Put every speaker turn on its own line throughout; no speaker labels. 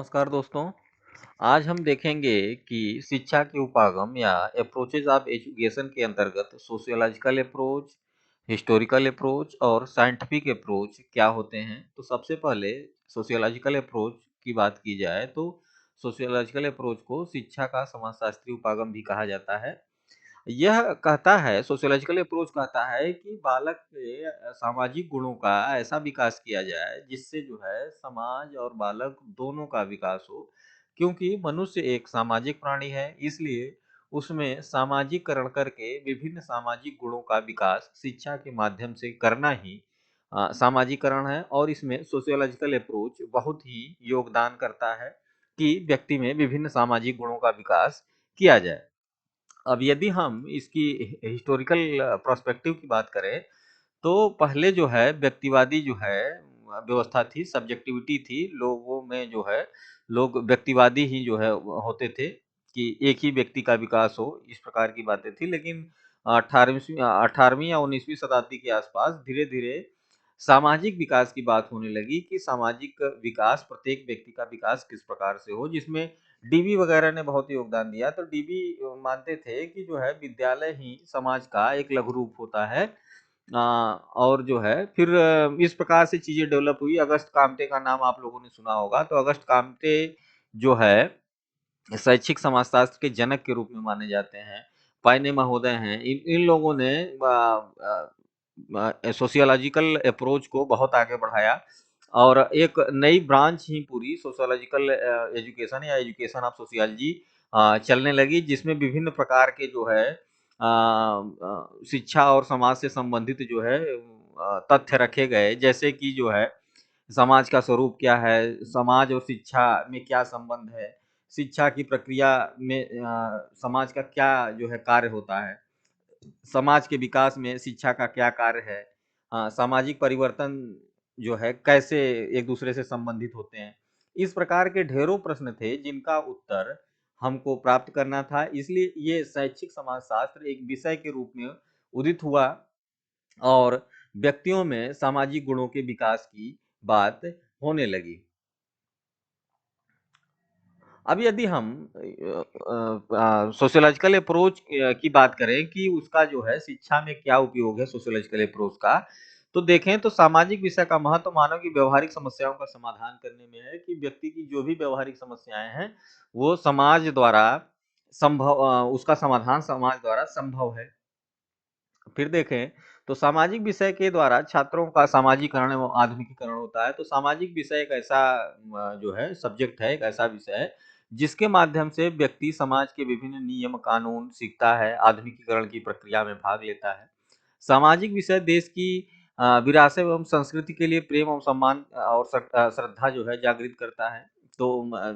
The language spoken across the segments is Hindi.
नमस्कार दोस्तों। आज हम देखेंगे कि शिक्षा के उपागम या अप्रोचेज ऑफ एजुकेशन के अंतर्गत सोशियोलॉजिकल अप्रोच, हिस्टोरिकल अप्रोच और साइंटिफिक अप्रोच क्या होते हैं। तो सबसे पहले सोशियोलॉजिकल अप्रोच की बात की जाए तो सोशियोलॉजिकल अप्रोच को शिक्षा का समाजशास्त्रीय उपागम भी कहा जाता है। यह कहता है सोशियोलॉजिकल अप्रोच कहता है कि बालक के सामाजिक गुणों का ऐसा विकास किया जाए जिससे जो है समाज और बालक दोनों का विकास हो। क्योंकि मनुष्य एक सामाजिक प्राणी है, इसलिए उसमें सामाजिकरण करके विभिन्न सामाजिक गुणों का विकास शिक्षा के माध्यम से करना ही सामाजिकरण है। और इसमें सोशियोलॉजिकल अप्रोच बहुत ही योगदान करता है कि व्यक्ति में विभिन्न सामाजिक गुणों का विकास किया जाए। अब यदि हम इसकी हिस्टोरिकल पर्सपेक्टिव की बात करें, तो पहले जो है व्यक्तिवादी जो है व्यवस्था थी, सब्जेक्टिविटी थी, लोगों में जो है लोग व्यक्तिवादी ही जो है होते थे कि एक ही व्यक्ति का विकास हो, इस प्रकार की बातें थी। लेकिन 18वीं या 19वीं शताब्दी के आसपास धीरे-धीरे सामाजिक विकास की बात होने लगी कि सामाजिक विकास, प्रत्येक व्यक्ति का विकास किस प्रकार से हो, जिसमें डीबी वगैरह ने बहुत योगदान दिया। तो डीबी मानते थे कि जो है विद्यालय ही समाज का एक लघु रूप होता है। और जो है फिर इस प्रकार से चीज़ें डेवलप हुई। अगस्त काम्टे का नाम आप लोगों ने सुना होगा। तो अगस्त काम्टे जो है शैक्षिक समाजशास्त्र के जनक के रूप में माने जाते हैं। पायने महोदय हैं। इन इन लोगों ने सोशियोलॉजिकल अप्रोच को बहुत आगे बढ़ाया और एक नई ब्रांच ही पूरी सोशियोलॉजिकल एजुकेशन या एजुकेशन ऑफ सोशियोलॉजी चलने लगी, जिसमें विभिन्न प्रकार के जो है शिक्षा और समाज से संबंधित जो है तथ्य रखे गए। जैसे कि जो है समाज का स्वरूप क्या है, समाज और शिक्षा में क्या संबंध है, शिक्षा की प्रक्रिया में समाज का क्या जो है कार्य होता है, समाज के विकास में शिक्षा का क्या कार्य है, सामाजिक परिवर्तन जो है कैसे एक दूसरे से संबंधित होते हैं। इस प्रकार के ढेरों प्रश्न थे जिनका उत्तर हमको प्राप्त करना था, इसलिए ये शैक्षिक समाजशास्त्र एक विषय के रूप में उदित हुआ और व्यक्तियों में सामाजिक गुणों के विकास की बात होने लगी। अब यदि हम सोशियोलॉजिकल अप्रोच की बात करें कि उसका जो है शिक्षा में क्या उपयोग है सोशियोलॉजिकल अप्रोच का, तो देखें तो सामाजिक विषय का महत्व मानव की व्यवहारिक समस्याओं का समाधान करने में है कि व्यक्ति की जो भी व्यवहारिक समस्याएं हैं, वो समाज द्वारा उसका समाधान समाज द्वारा संभव है। फिर देखें तो सामाजिक विषय के द्वारा छात्रों का सामाजिकरण एवं आधुनिकीकरण होता है। तो सामाजिक विषय एक ऐसा जो है सब्जेक्ट है, एक ऐसा विषय है जिसके माध्यम से व्यक्ति समाज के विभिन्न नियम कानून सीखता है, आधुनिकीकरण की प्रक्रिया में भाग लेता है। सामाजिक विषय देश की विरासत एवं संस्कृति के लिए प्रेम और सम्मान और श्रद्धा जो है जागृत करता है। तो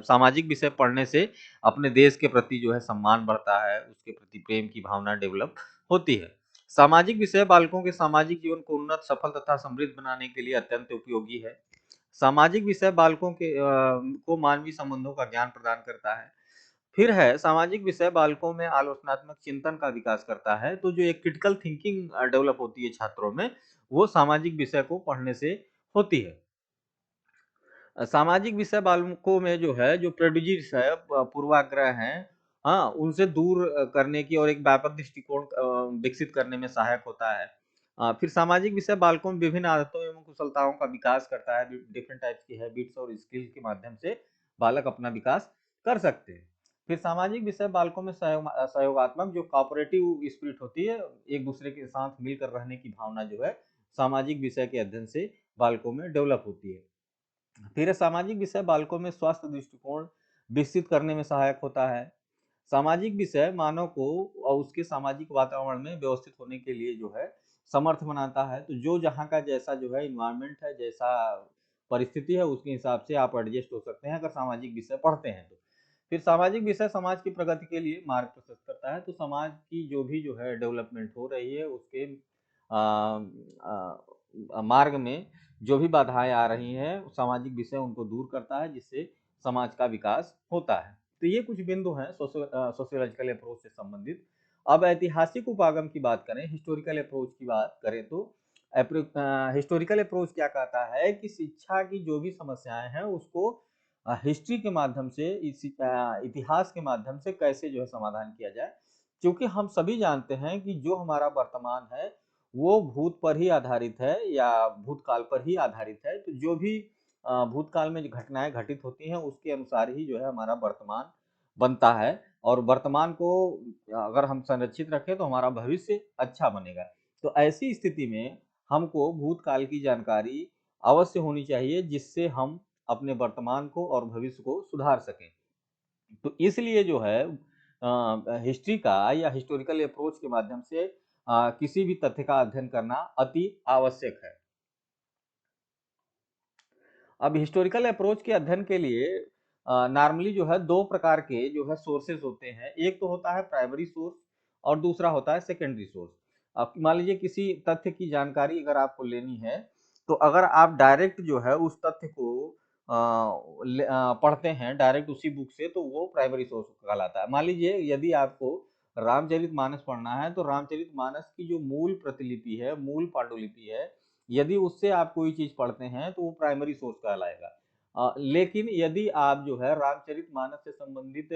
सामाजिक विषय पढ़ने से अपने देश के प्रति जो है सम्मान बढ़ता है, उसके प्रति प्रेम की भावना डेवलप होती है। सामाजिक विषय बालकों के सामाजिक जीवन को उन्नत, सफल तथा समृद्ध बनाने के लिए अत्यंत उपयोगी है। सामाजिक विषय बालकों के को मानवीय संबंधों का ज्ञान प्रदान करता है। फिर है सामाजिक विषय बालकों में आलोचनात्मक चिंतन का विकास करता है। तो जो एक क्रिटिकल थिंकिंग डेवलप होती है छात्रों में, वो सामाजिक विषय को पढ़ने से होती है। सामाजिक विषय बालकों में जो है जो प्रेजुडिस है, पूर्वाग्रह हैं, हाँ, उनसे दूर करने की और एक व्यापक दृष्टिकोण विकसित करने में सहायक होता है। फिर सामाजिक विषय बालकों में विभिन्न आदतों एवं कुशलताओं का विकास करता है। डिफरेंट टाइप्स की हैबिट्स और स्किल के माध्यम से बालक अपना विकास कर सकते हैं। फिर सामाजिक विषय बालकों में सहयोगात्मक जो कोऑपरेटिव स्पिरिट होती है, एक दूसरे के साथ मिलकर रहने की भावना जो है सामाजिक विषय के अध्ययन से बालकों में डेवलप होती है। फिर सामाजिक विषय बालकों में स्वास्थ्य दृष्टिकोण विकसित करने में सहायक होता है। सामाजिक विषय मानव को और उसके सामाजिक वातावरण में व्यवस्थित होने के लिए जो है समर्थ बनाता है। तो जो जहाँ का जैसा जो है इन्वायरमेंट है, जैसा परिस्थिति है, उसके हिसाब से आप एडजस्ट हो सकते हैं अगर सामाजिक विषय पढ़ते हैं तो। फिर सामाजिक विषय समाज की प्रगति के लिए मार्ग प्रशस्त करता है। तो समाज की जो भी जो है डेवलपमेंट हो रही है उसके मार्ग में जो भी बाधाएं आ रही हैं, सामाजिक विषय उनको दूर करता है, जिससे समाज का विकास होता है। तो ये कुछ बिंदु हैं सोशियोलॉजिकल अप्रोच से संबंधित। अब ऐतिहासिक उपागम की बात करें, हिस्टोरिकल अप्रोच की बात करें तो हिस्टोरिकल अप्रोच क्या कहता है कि शिक्षा की जो भी समस्याएं हैं उसको हिस्ट्री के माध्यम से इतिहास के माध्यम से कैसे जो है समाधान किया जाए। क्योंकि हम सभी जानते हैं कि जो हमारा वर्तमान है वो भूत पर ही आधारित है या भूतकाल पर ही आधारित है। तो जो भी भूतकाल में जो घटनाएं घटित होती हैं उसके अनुसार ही जो है हमारा वर्तमान बनता है, और वर्तमान को अगर हम संरक्षित रखें तो हमारा भविष्य अच्छा बनेगा। तो ऐसी स्थिति में हमको भूतकाल की जानकारी अवश्य होनी चाहिए, जिससे हम अपने वर्तमान को और भविष्य को सुधार सकें। तो इसलिए जो है हिस्ट्री का या हिस्टोरिकल अप्रोच के माध्यम से किसी भी तथ्य का अध्ययन करना अति आवश्यक है। अब हिस्टोरिकल अप्रोच के अध्ययन के लिए नॉर्मली जो है दो प्रकार के जो है सोर्सेज होते हैं। एक तो होता है प्राइमरी सोर्स और दूसरा होता है सेकेंडरी सोर्स। अब मान लीजिए किसी तथ्य की जानकारी अगर आपको लेनी है, तो अगर आप डायरेक्ट जो है उस तथ्य को पढ़ते हैं डायरेक्ट उसी बुक से, तो वो प्राइमरी सोर्स कहलाता है। मान लीजिए यदि आपको रामचरितमानस पढ़ना है, तो रामचरितमानस की जो मूल प्रतिलिपि है, मूल पांडुलिपि है, यदि उससे आप कोई चीज पढ़ते हैं तो वो प्राइमरी सोर्स कहलाएगा। लेकिन यदि आप जो है रामचरितमानस से संबंधित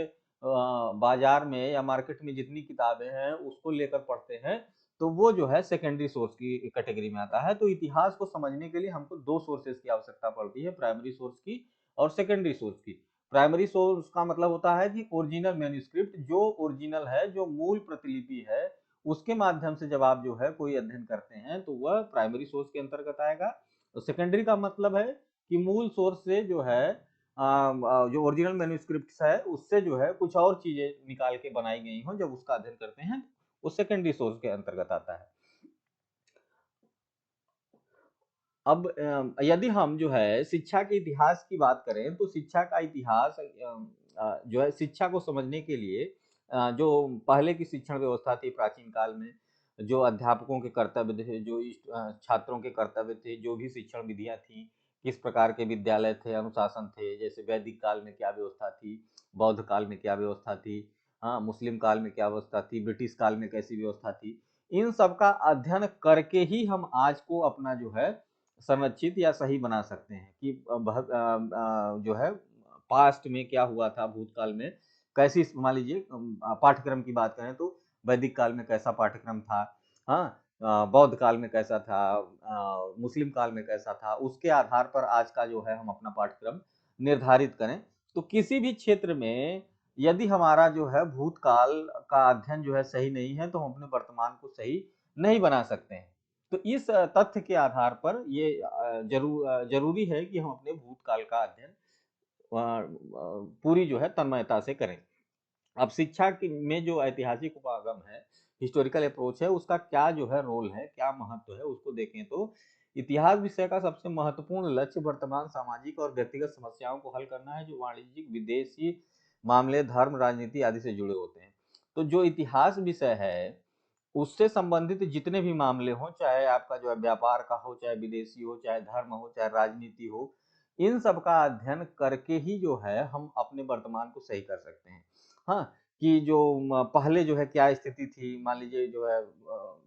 बाजार में या मार्केट में जितनी किताबें हैं उसको लेकर पढ़ते हैं, तो वो जो है सेकेंडरी सोर्स की कैटेगरी में आता है। तो इतिहास को समझने के लिए हमको दो सोर्सेज की आवश्यकता पड़ती है, प्राइमरी सोर्स की और सेकेंडरी सोर्स की। प्राइमरी सोर्स का मतलब होता है कि ओरिजिनल मैन्युस्क्रिप्ट, जो ओरिजिनल है, जो मूल प्रतिलिपि है, उसके माध्यम से जब आप जो है कोई अध्ययन करते हैं तो वह प्राइमरी सोर्स के अंतर्गत आएगा। तो सेकेंडरी का मतलब है कि मूल सोर्स से जो है जो ओरिजिनल मैन्युस्क्रिप्ट है उससे जो है कुछ और चीजें निकाल के बनाई गई हो, जब उसका अध्ययन करते हैं वो सेकेंडरी सोर्स के अंतर्गत आता है। अब यदि हम जो है शिक्षा के इतिहास की बात करें, तो शिक्षा का इतिहास जो है शिक्षा को समझने के लिए जो पहले की शिक्षण व्यवस्था थी प्राचीन काल में, जो अध्यापकों के कर्तव्य थे, जो छात्रों के कर्तव्य थे, जो भी शिक्षण विधियां थी, किस प्रकार के विद्यालय थे, अनुशासन थे, जैसे वैदिक काल में क्या व्यवस्था थी, बौद्ध काल में क्या व्यवस्था थी, हाँ मुस्लिम काल में क्या व्यवस्था थी, ब्रिटिश काल में कैसी व्यवस्था थी, इन सब का अध्ययन करके ही हम आज को अपना जो है संरक्षित या सही बना सकते हैं कि जो है पास्ट में क्या हुआ था, भूतकाल में कैसी, मान लीजिए पाठ्यक्रम की बात करें तो वैदिक काल में कैसा पाठ्यक्रम था, हाँ बौद्ध काल में कैसा था, मुस्लिम काल में कैसा था, उसके आधार पर आज का जो है हम अपना पाठ्यक्रम निर्धारित करें। तो किसी भी क्षेत्र में यदि हमारा जो है भूतकाल का अध्ययन जो है सही नहीं है, तो हम अपने वर्तमान को सही नहीं बना सकते हैं। तो इस तथ्य के आधार पर ये जरूरी है कि हम अपने भूतकाल का अध्ययन पूरी जो है तन्मयता से करें। अब शिक्षा में जो ऐतिहासिक उपागम है, हिस्टोरिकल अप्रोच है, उसका क्या जो है रोल है, क्या महत्व है, उसको देखें तो इतिहास विषय का सबसे महत्वपूर्ण लक्ष्य वर्तमान सामाजिक और व्यक्तिगत समस्याओं को हल करना है, जो वाणिज्यिक, विदेशी मामले, धर्म, राजनीति आदि से जुड़े होते हैं। तो जो इतिहास विषय है उससे संबंधित जितने भी मामले हों, चाहे आपका जो है व्यापार का हो, चाहे विदेशी हो, चाहे धर्म हो, चाहे राजनीति हो, इन सब का अध्ययन करके ही जो है हम अपने वर्तमान को सही कर सकते हैं। हाँ, कि जो पहले जो है क्या स्थिति थी, मान लीजिए जो है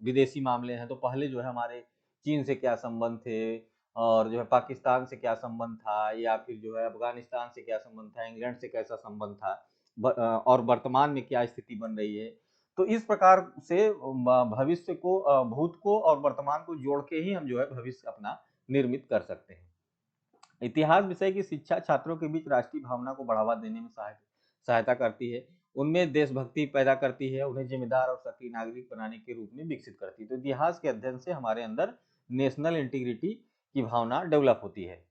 विदेशी मामले हैं तो पहले जो है हमारे चीन से क्या संबंध थे, और जो है पाकिस्तान से क्या संबंध था, या फिर जो है अफगानिस्तान से क्या संबंध था, इंग्लैंड से कैसा संबंध था, और वर्तमान में क्या स्थिति बन रही है। तो इस प्रकार से भविष्य को, भूत को और वर्तमान को जोड़ के ही हम जो है भविष्य अपना निर्मित कर सकते हैं। इतिहास विषय की शिक्षा छात्रों के बीच राष्ट्रीय भावना को बढ़ावा देने में सहायता करती है, उनमें देशभक्ति पैदा करती है, उन्हें जिम्मेदार और सक्रिय नागरिक बनाने के रूप में विकसित करती है। तो इतिहास के अध्ययन से हमारे अंदर नेशनल इंटीग्रिटी की भावना डेवलप होती है।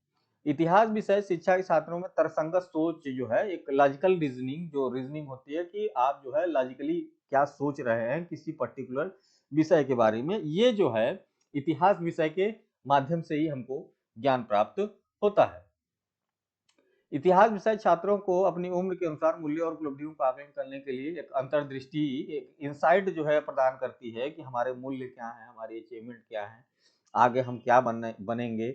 इतिहास विषय शिक्षा के छात्रों में तर्कसंगत सोच जो है, एक लॉजिकल रीजनिंग, जो रीजनिंग होती है कि आप जो है लॉजिकली क्या सोच रहे हैं किसी पर्टिकुलर विषय के बारे में, ये जो है इतिहास विषय के माध्यम से ही हमको ज्ञान प्राप्त होता है। इतिहास विषय छात्रों को अपनी उम्र के अनुसार मूल्यों और उपलब्धियों का आकलन करने के लिए एक अंतर्दृष्टि, एक इंसाइट जो है प्रदान करती है कि हमारे मूल्य क्या हैं, हमारी अचीवमेंट क्या है, आगे हम क्या बनेंगे,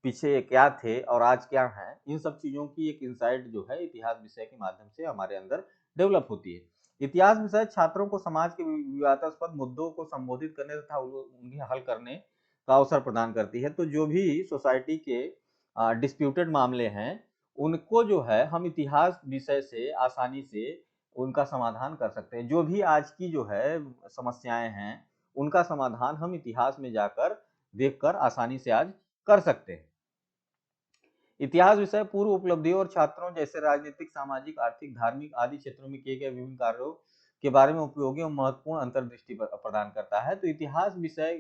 पीछे क्या थे और आज क्या है। इन सब चीजों की एक इंसाइट जो है इतिहास विषय के माध्यम से हमारे अंदर डेवलप होती है। इतिहास विषय छात्रों को समाज के विवादास्पद मुद्दों को संबोधित करने तथा उन्हें हल करने का अवसर प्रदान करती है। तो जो भी सोसाइटी के डिस्प्यूटेड मामले हैं उनको जो है हम इतिहास विषय से आसानी से उनका समाधान कर सकते हैं। जो भी आज की जो है समस्याएं हैं, उनका समाधान हम इतिहास में जाकर देखकर आसानी से आज कर सकते हैं। इतिहास विषय पूर्व उपलब्धियों और छात्रों जैसे राजनीतिक, सामाजिक, आर्थिक, धार्मिक आदि क्षेत्रों में किए गए विभिन्न कार्यों के बारे में उपयोगी और महत्वपूर्ण अंतर्दृष्टि प्रदान करता है। तो इतिहास विषय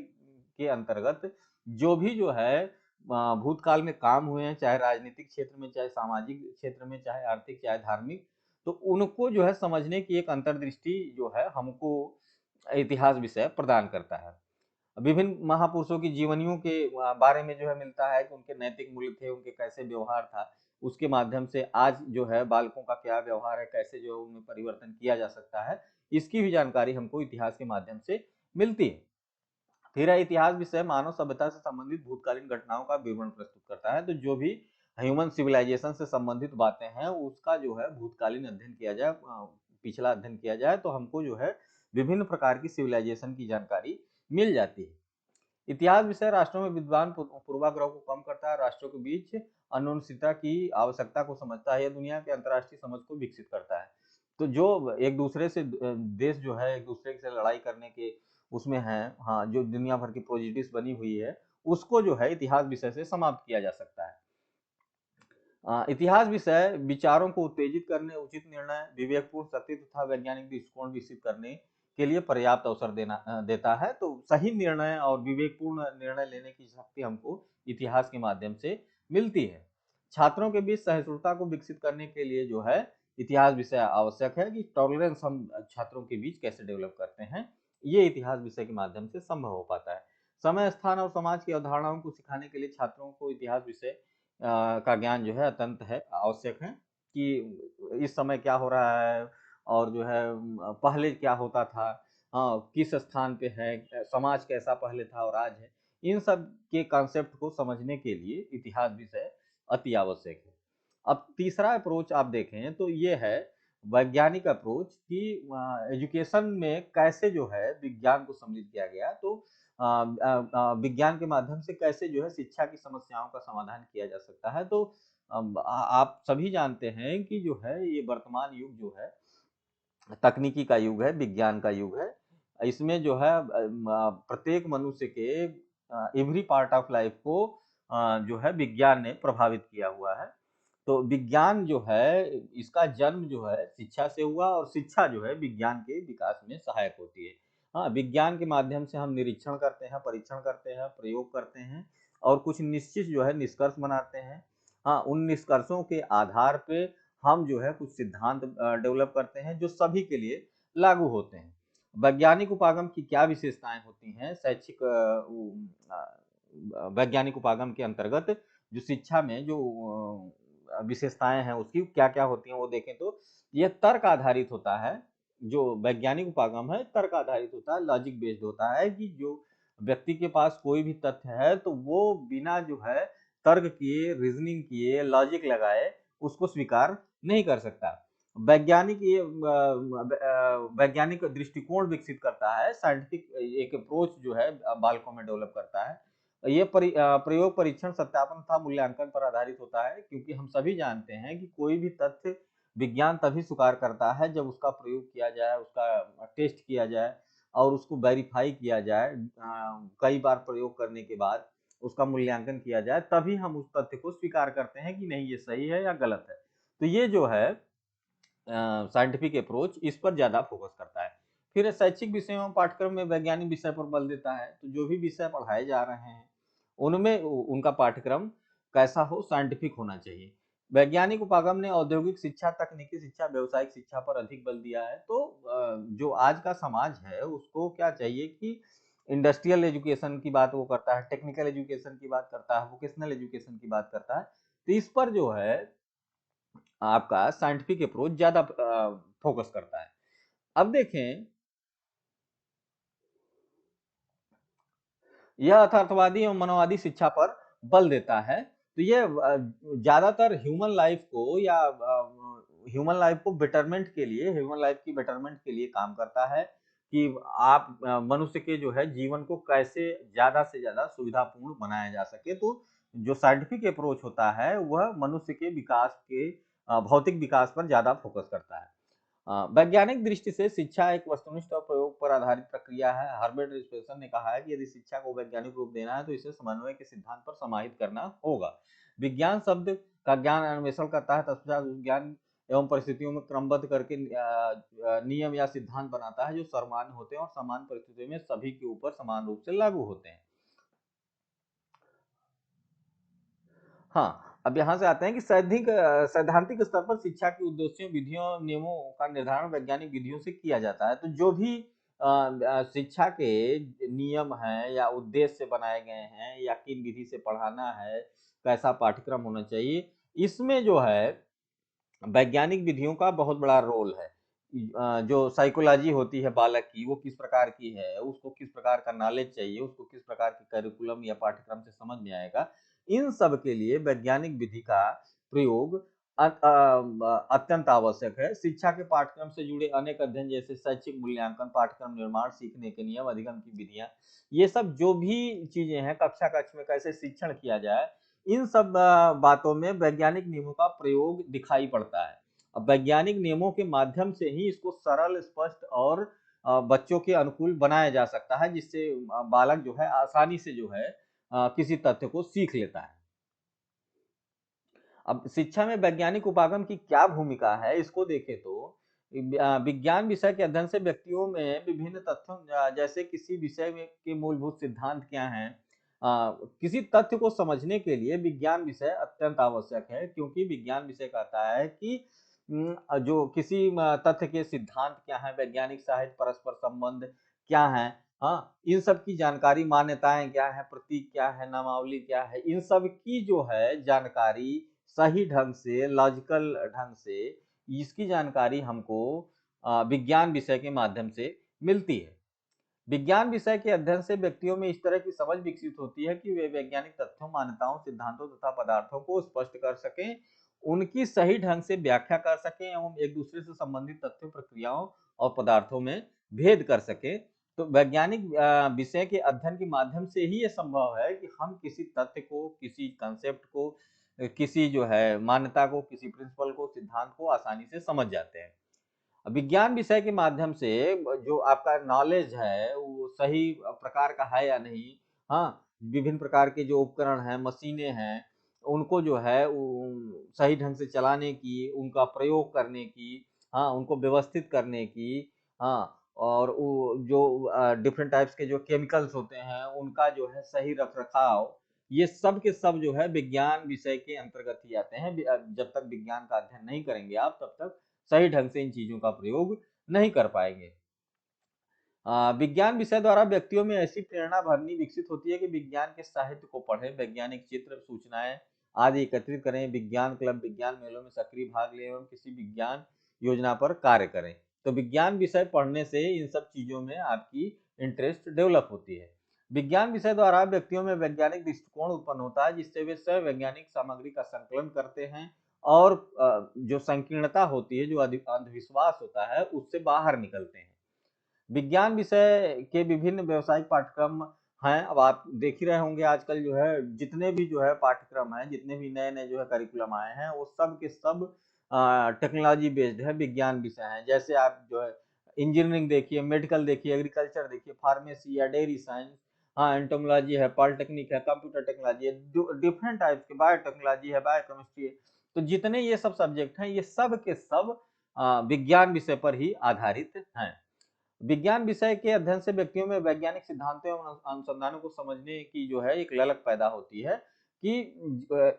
के अंतर्गत जो भी जो है भूतकाल में काम हुए हैं, चाहे राजनीतिक क्षेत्र में, चाहे सामाजिक क्षेत्र में, चाहे आर्थिक, चाहे धार्मिक, तो उनको जो है समझने की एक अंतर्दृष्टि जो है हमको इतिहास विषय प्रदान करता है। विभिन्न महापुरुषों की जीवनियों के बारे में जो है मिलता है कि उनके नैतिक मूल्य थे, उनके कैसे व्यवहार था, उसके माध्यम से आज जो है बालकों का क्या व्यवहार है, कैसे जो है उनमें परिवर्तन किया जा सकता है, इसकी भी जानकारी हमको इतिहास के माध्यम से मिलती है। फिर है इतिहास विषय मानव सभ्यता से संबंधित भूतकालीन घटनाओं का विवरण प्रस्तुत करता है। तो जो भी ह्यूमन सिविलाइजेशन से संबंधित बातें हैं उसका जो है भूतकालीन अध्ययन किया जाए, पिछला अध्ययन किया जाए, तो हमको जो है विभिन्न प्रकार की सिविलाइजेशन की जानकारी मिल जाती है। इतिहास विषय राष्ट्रों में विद्वान पूर्वाग्रह को कम करता है, राष्ट्रों के बीच अनुनिश्चितता की आवश्यकता को समझता है, यह दुनिया के अंतर्राष्ट्रीय समझ को विकसित करता है। तो जो एक दूसरे से देश जो है एक दूसरे से लड़ाई करने के उसमें है, हाँ, जो दुनिया भर की प्रोजिडिस बनी हुई है, उसको जो है इतिहास विषय से समाप्त किया जा सकता है। इतिहास विषय विचारों को उत्तेजित करने, उचित निर्णय, विवेकपूर्ण सत्य तथा वैज्ञानिक दृष्टिकोण विकसित करने के लिए पर्याप्त अवसर देता है। तो सही निर्णय और विवेकपूर्ण निर्णय लेने की शक्ति हमको इतिहास के माध्यम से मिलती है। छात्रों के बीच सहिष्णुता को विकसित करने के लिए जो है इतिहास विषय आवश्यक है कि टॉलरेंस हम छात्रों के बीच कैसे डेवलप करते हैं, ये इतिहास विषय के माध्यम से संभव हो पाता है। समय, स्थान और समाज की अवधारणाओं को सिखाने के लिए छात्रों को इतिहास विषय का ज्ञान जो है अत्यंत है आवश्यक है कि इस समय क्या हो रहा है और जो है पहले क्या होता था, हाँ, किस स्थान पे है, समाज कैसा पहले था और आज है, इन सब के कॉन्सेप्ट को समझने के लिए इतिहास विषय अति आवश्यक है। अब तीसरा अप्रोच आप देखें तो ये है वैज्ञानिक अप्रोच कि एजुकेशन में कैसे जो है विज्ञान को सम्मिलित किया गया। तो विज्ञान के माध्यम से कैसे जो है शिक्षा की समस्याओं का समाधान किया जा सकता है। तो आप सभी जानते हैं कि जो है ये वर्तमान युग जो है तकनीकी का युग है, विज्ञान का युग है। इसमें जो है प्रत्येक मनुष्य के एवरी पार्ट ऑफ लाइफ को जो है विज्ञान ने प्रभावित किया हुआ है। तो विज्ञान जो है इसका जन्म जो है शिक्षा से हुआ और शिक्षा जो है विज्ञान के विकास में सहायक होती है। हाँ, विज्ञान के माध्यम से हम निरीक्षण करते हैं, परीक्षण करते हैं, प्रयोग करते हैं और कुछ निश्चित जो है निष्कर्ष बनाते हैं। हाँ, उन निष्कर्षों के आधार पे हम जो है कुछ सिद्धांत डेवलप करते हैं जो सभी के लिए लागू होते हैं। वैज्ञानिक उपागम की क्या विशेषताएं होती हैं? शैक्षिक वैज्ञानिक उपागम के अंतर्गत जो शिक्षा में जो विशेषताएं हैं उसकी क्या-क्या होती हैं वो देखें तो ये तर्क आधारित होता है। जो वैज्ञानिक उपागम है तर्क आधारित होता है, लॉजिक बेस्ड होता है कि जो व्यक्ति के पास कोई भी तथ्य है तो वो बिना जो है तर्क किए, रीजनिंग किए, लॉजिक लगाए उसको स्वीकार नहीं कर सकता। वैज्ञानिक ये वैज्ञानिक दृष्टिकोण विकसित करता है, साइंटिफिक एक अप्रोच जो है बालकों में डेवलप करता है। ये प्रयोग, परीक्षण, सत्यापन तथा मूल्यांकन पर आधारित होता है क्योंकि हम सभी जानते हैं कि कोई भी तथ्य विज्ञान तभी स्वीकार करता है जब उसका प्रयोग किया जाए, उसका टेस्ट किया जाए और उसको वेरीफाई किया जाए। कई बार प्रयोग करने के बाद उसका मूल्यांकन किया जाए, तभी हम उस तथ्य को स्वीकार करते हैं कि नहीं ये सही है या गलत है। तो ये जो है साइंटिफिक अप्रोच इस पर ज्यादा फोकस करता है। फिर शैक्षिक विषयों पाठ्यक्रम में वैज्ञानिक विषय पर बल देता है। तो जो भी विषय पढ़ाए जा रहे हैं उनमें उनका पाठ्यक्रम कैसा हो, साइंटिफिक होना चाहिए। वैज्ञानिक उपागम ने औद्योगिक शिक्षा, तकनीकी शिक्षा, व्यावसायिक शिक्षा पर अधिक बल दिया है। तो जो आज का समाज है उसको क्या चाहिए कि इंडस्ट्रियल एजुकेशन की बात वो करता है, टेक्निकल एजुकेशन की बात करता है, वोकेशनल एजुकेशन की बात करता है। तो इस पर जो है आपका साइंटिफिक अप्रोच ज्यादा फोकस करता है। अब देखें, यह यथार्थवादी एवं मनोवादी शिक्षा पर बल देता है। तो ये ज्यादातर ह्यूमन लाइफ को या ह्यूमन लाइफ को बेटरमेंट के लिए, ह्यूमन लाइफ की बेटरमेंट के लिए काम करता है कि आप मनुष्य के जो है जीवन को कैसे ज्यादा से ज्यादा सुविधापूर्ण बनाया जा सके। तो जो साइंटिफिक अप्रोच होता है वह मनुष्य के विकास के भौतिक विकास पर ज्यादा फोकस करता है। वैज्ञानिक दृष्टि से शिक्षा एक वस्तुनिष्ठ और प्रयोग पर आधारित प्रक्रिया है। हार्वर्ड रिसर्चर ने कहा है कि यदि शिक्षा को वैज्ञानिक रूप देना है तो इसे समन्वय के सिद्धांत पर समाहित करना होगा। विज्ञान शब्द का ज्ञान अन्वेषण करता है, तत्पश्चात उस ज्ञान एवं परिस्थितियों में क्रमबद्ध करके नियम या सिद्धांत बनाता है जो सर्वमान्य होते हैं और समान परिस्थितियों में सभी के ऊपर समान रूप से लागू होते हैं। हाँ, अब यहाँ से आते हैं कि सैद्धांतिक स्तर पर शिक्षा के उद्देश्यों, विधियों, नियमों का निर्धारण वैज्ञानिक विधियों से किया जाता है। तो जो भी शिक्षा के नियम हैं या उद्देश्य बनाए गए हैं या किन विधि से पढ़ाना है, कैसा पाठ्यक्रम होना चाहिए, इसमें जो है वैज्ञानिक विधियों का बहुत बड़ा रोल है। जो साइकोलॉजी होती है बालक की, वो किस प्रकार की है, उसको किस प्रकार का नॉलेज चाहिए, उसको किस प्रकार की करिकुलम या पाठ्यक्रम से समझ में आएगा, इन सब के लिए वैज्ञानिक विधि का प्रयोग अत्यंत आवश्यक है। शिक्षा के पाठ्यक्रम से जुड़े अनेक अध्ययन जैसे शैक्षिक मूल्यांकन, पाठ्यक्रम निर्माण, सीखने के नियम, अधिगम की विधियां, ये सब जो भी चीजें हैं, कक्षा कक्ष में कैसे शिक्षण किया जाए, इन सब बातों में वैज्ञानिक नियमों का प्रयोग दिखाई पड़ता है। अब वैज्ञानिक नियमों के माध्यम से ही इसको सरल, स्पष्ट और बच्चों के अनुकूल बनाया जा सकता है, जिससे बालक जो है आसानी से जो है किसी तथ्य को सीख लेता है। अब शिक्षा में वैज्ञानिक उपागम की क्या भूमिका है, इसको देखें तो विज्ञान विषय के अध्ययन से व्यक्तियों में विभिन्न तथ्यों जैसे किसी विषय में के मूलभूत सिद्धांत क्या हैं, किसी तथ्य को समझने के लिए विज्ञान विषय अत्यंत आवश्यक है, क्योंकि विज्ञान विषय कहता है कि जो किसी तथ्य के सिद्धांत क्या है, वैज्ञानिक साहित्य, परस्पर संबंध क्या है, हाँ, इन सब की जानकारी, मान्यताएं क्या है, प्रतीक क्या है, नामावली क्या है, इन सब की जो है जानकारी सही ढंग से, लॉजिकल ढंग से, इसकी जानकारी हमको विज्ञान विषय के माध्यम से मिलती है। विज्ञान विषय के अध्ययन से व्यक्तियों में इस तरह की समझ विकसित होती है कि वे वैज्ञानिक तथ्यों, मान्यताओं, सिद्धांतों तथा पदार्थों को स्पष्ट कर सकें, उनकी सही ढंग से व्याख्या कर सकें एवं एक दूसरे से संबंधित तथ्यों, प्रक्रियाओं और पदार्थों में भेद कर सकें। तो वैज्ञानिक विषय के अध्ययन के माध्यम से ही ये संभव है कि हम किसी तथ्य को, किसी कंसेप्ट को, किसी जो है मान्यता को, किसी प्रिंसिपल को, सिद्धांत को आसानी से समझ जाते हैं। विज्ञान विषय के माध्यम से जो आपका नॉलेज है वो सही प्रकार का है या नहीं, हाँ, विभिन्न प्रकार के जो उपकरण हैं, मशीनें हैं, उनको जो है सही ढंग से चलाने की, उनका प्रयोग करने की, हाँ, उनको व्यवस्थित करने की, हाँ, और वो जो डिफरेंट टाइप्स के जो केमिकल्स होते हैं उनका जो है सही रख रखाव, ये सब के सब जो है विज्ञान विषय के अंतर्गत ही आते हैं। जब तक विज्ञान का अध्ययन नहीं करेंगे आप, तब तक सही ढंग से इन चीजों का प्रयोग नहीं कर पाएंगे। विज्ञान विषय द्वारा व्यक्तियों में ऐसी प्रेरणा भरनी विकसित होती है कि विज्ञान के साहित्य को पढ़ें, वैज्ञानिक चित्र, सूचनाएं आदि एकत्रित करें, विज्ञान क्लब, विज्ञान मेलों में सक्रिय भाग लें एवं किसी विज्ञान योजना पर कार्य करें। तो विज्ञान विषय पढ़ने से इन सब चीजों में आपकी इंटरेस्ट डेवलप होती है। विज्ञान विषय द्वारा व्यक्तियों में वैज्ञानिक दृष्टिकोण उत्पन्न होता है, जिससे वे स्वयं वैज्ञानिक सामग्री का संकलन करते हैं और जो संकीर्णता होती है, जो अंधविश्वास होता है, उससे बाहर निकलते हैं। विज्ञान विषय के विभिन्न व्यावसायिक पाठ्यक्रम हैं। अब आप देख ही रहे होंगे आजकल जो है जितने भी जो है पाठ्यक्रम हैं, जितने भी नए नए जो है करिकुलम आए हैं, वो सब के सब टेक्नोलॉजी बेस्ड है, विज्ञान विषय हैं। जैसे आप जो है इंजीनियरिंग देखिए, मेडिकल देखिए, एग्रीकल्चर देखिए, फार्मेसी या डेयरी साइंस, हाँ, एंटोमोलॉजी है, पॉलिटेक्निक है, कंप्यूटर टेक्नोलॉजी है, डिफरेंट टाइप्स के, बायोटेक्नोलॉजी है, बायोकेमिस्ट्री है। तो जितने ये सब सब्जेक्ट हैं, ये सब के सब विज्ञान विषय पर ही आधारित हैं। विज्ञान विषय के अध्ययन से व्यक्तियों में वैज्ञानिक सिद्धांतों एवं अनुसंधानों को समझने की जो है एक ललक पैदा होती है कि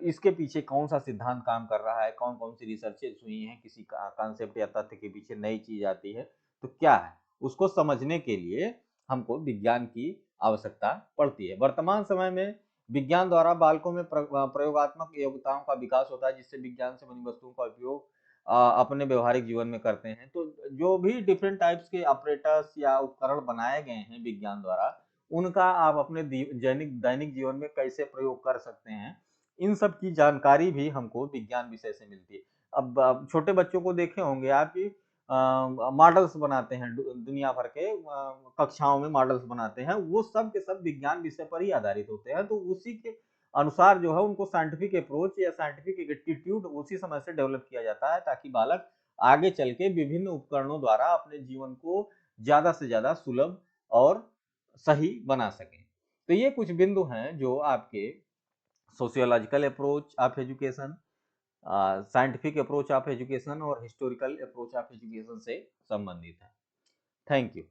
इसके पीछे कौन सा सिद्धांत काम कर रहा है, कौन कौन सी रिसर्चेस हुई हैं, किसी कॉन्सेप्ट या तथ्य के पीछे नई चीज आती है तो क्या है, उसको समझने के लिए हमको विज्ञान की आवश्यकता पड़ती है। वर्तमान समय में विज्ञान द्वारा बालकों में प्रयोगात्मक योग्यताओं का विकास होता है, जिससे विज्ञान से बनी वस्तुओं का उपयोग अपने व्यवहारिक जीवन में करते हैं। तो जो भी डिफरेंट टाइप्स के ऑपरेटर्स या उपकरण बनाए गए हैं विज्ञान द्वारा, उनका आप अपने दैनिक दैनिक जीवन में कैसे प्रयोग कर सकते हैं, इन सब की जानकारी भी हमको विज्ञान विषय से मिलती है। अब छोटे बच्चों को देखे होंगे आप कि मॉडल्स बनाते हैं, दुनिया भर के कक्षाओं में मॉडल्स बनाते हैं, वो सब के सब विज्ञान विषय पर ही आधारित होते हैं। तो उसी के अनुसार जो है उनको साइंटिफिक अप्रोच या साइंटिफिक एटीट्यूड उसी समय से डेवलप किया जाता है, ताकि बालक आगे चल के विभिन्न उपकरणों द्वारा अपने जीवन को ज्यादा से ज्यादा सुलभ और सही बना सके। तो ये कुछ बिंदु हैं जो आपके sociological approach of education, scientific approach of education और हिस्टोरिकल अप्रोच ऑफ एजुकेशन से संबंधित है। Thank you.